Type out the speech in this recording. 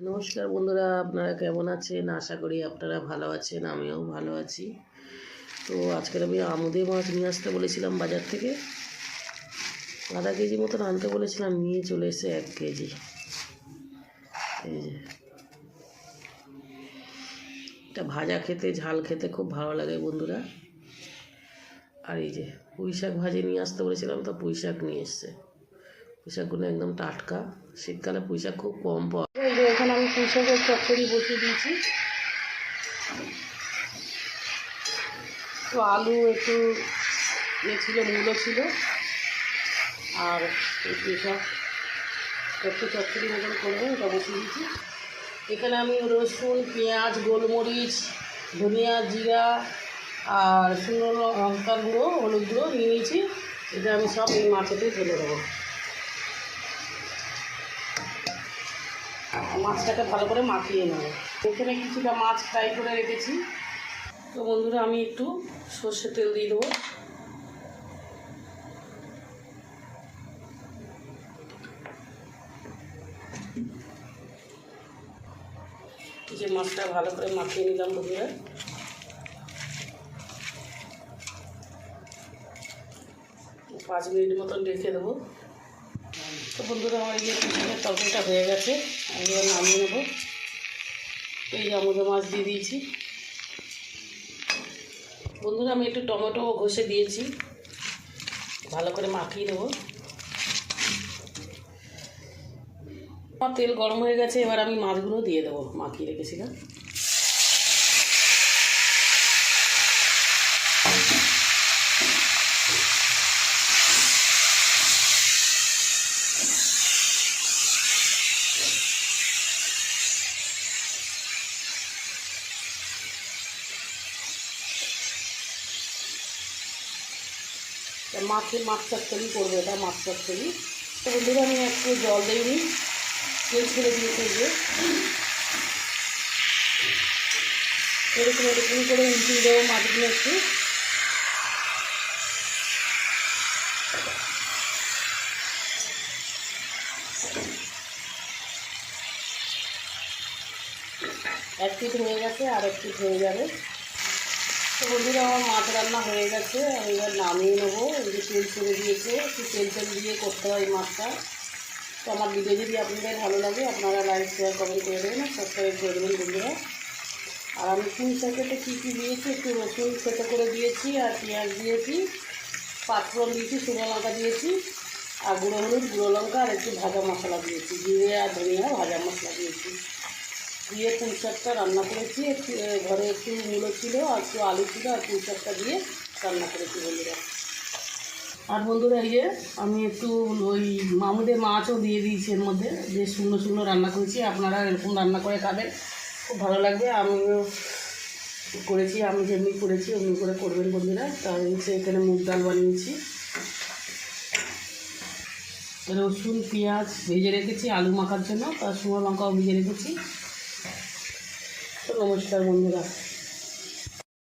নমস্কার বন্ধুরা, আপনারা কেমন আছেন? আশা করি আপনারা ভালো আছেন, আমিও ভালো আছি। তো আজকের আমি আমুদে মাছ নিয়ে আসতে বলেছিলাম বাজার থেকে, আধা কেজি মতন আনতে বলেছিলাম, নিয়ে চলে এসে 1 কেজি। এই যে এটা ভাজা খেতে, ঝাল খেতে খুব ভালো লাগে বন্ধুরা। আর এই যে পুঁই শাক ভাজি নিয়ে আসতে বলেছিলাম, তো পুঁই শাক নিয়ে এসছে। পুঁই শাকগুলো একদম টাটকা, শীতকালে পুঁই শাক খুব কম পাওয়া। এই যে এখানে আমি পুঁই শাকের চচ্চড়ি বসিয়ে দিয়েছি। তো আলু একটু ছিল, মূলো ছিল, আর পুঁই শাক একটু চচ্চড়ি মতন করবো, এটা বসিয়ে দিয়েছি। এখানে আমি রসুন, পেঁয়াজ, গোলমরিচ, ধনিয়া, জিরা আর শুকনো লঙ্কার গুঁড়ো, হলুদ গুঁড়ো নিয়ে নিয়েছি। এটা আমি সব এই মাছেতেই ঢেলে দেবো। মাছটাকে ভালো করে মাখিয়ে নেবো। এখানে কিছুটা মাছ ফ্রাই করে রেখেছি। তো বন্ধুরা, আমি একটু সর্ষের তেল দিয়ে দেবো। যে মাছটা ভালো করে মাখিয়ে নিলাম বন্ধুরা। 5 মিনিট মতন রেখে দেবো। তো বন্ধুরা, আমার এই যে চিকেনের তরকারিটা হয়ে গেছে, আমি এবার নামিয়ে নেবো। এই যে আমুদে মাছ দিয়ে দিয়েছি বন্ধুরা। আমি একটু টমেটো ঘষে দিয়েছি, ভালো করে মাখিয়ে নেবো। আমার তেল গরম হয়ে গেছে, এবার আমি মাছগুলো দিয়ে দেবো মাখিয়ে রেখেছিলাম। মাছ চচ্চড়ি করবো, এটা মাছ চচ্চড়ি। তো বন্ধুরা, আমি একটু জল দিইনি, তেল ছেড়ে দিয়েছি। যে এরকম এরকম করে উল্টিয়ে দেবো মাছগুলো একটু। এক পিঠ হয়ে গেছে, আর এক পিঠ হয়ে যাবে। তো বন্ধুরা, আমার মাছ রান্না হয়ে গেছে, আমি এবার নামিয়ে নেবো। এই যে তেল ছেড়ে দিয়েছে, একটু তেল দিয়ে করতে হয় মাছটা। তো আমার ভিডিও যদি আপনাদের ভালো লাগে, আপনারা লাইক, শেয়ার, কমেন্ট করে দেবেন, সাবস্ক্রাইব করে দেবেন বন্ধুরা। আর আমি পুঁই শাকেতে কী কী দিয়েছি, একটু রসুন থেতো করে দিয়েছি, আর পেঁয়াজ দিয়েছি, পাঁচফোড়ন দিয়েছি, শুকনো লঙ্কা দিয়েছি, আর গুঁড়ো হলুদ, গুঁড়ো লঙ্কা, আর একটু ভাজা মশলা দিয়েছি, জিরে আর ধনিয়া ভাজা মশলা দিয়েছি। দিয়ে পুঁই শাকটা রান্না করেছি। ঘরে একটু মূলো ছিল, আর একটু আলু ছিল, আর পুঁই শাকটা দিয়ে রান্না করেছি বন্ধুরা। আর বন্ধুরা, এই যে আমি একটু ওই আমুদে মাছও দিয়ে দিয়েছি এর মধ্যে, যে শুকনো শুকনো রান্না করেছি। আপনারা এরকম রান্না করে খাবেন, খুব ভালো লাগবে। আমিও করেছি, আমি যেমনি করেছি অমনি করে করবেন বন্ধুরা। তার এখানে মুগ ডাল বানিয়েছি, রসুন পেঁয়াজ ভেজে রেখেছি আলু মাখার জন্য, তার শুকনো লঙ্কাও ভেজে রেখেছি। তো নমস্কার বন্ধুরা।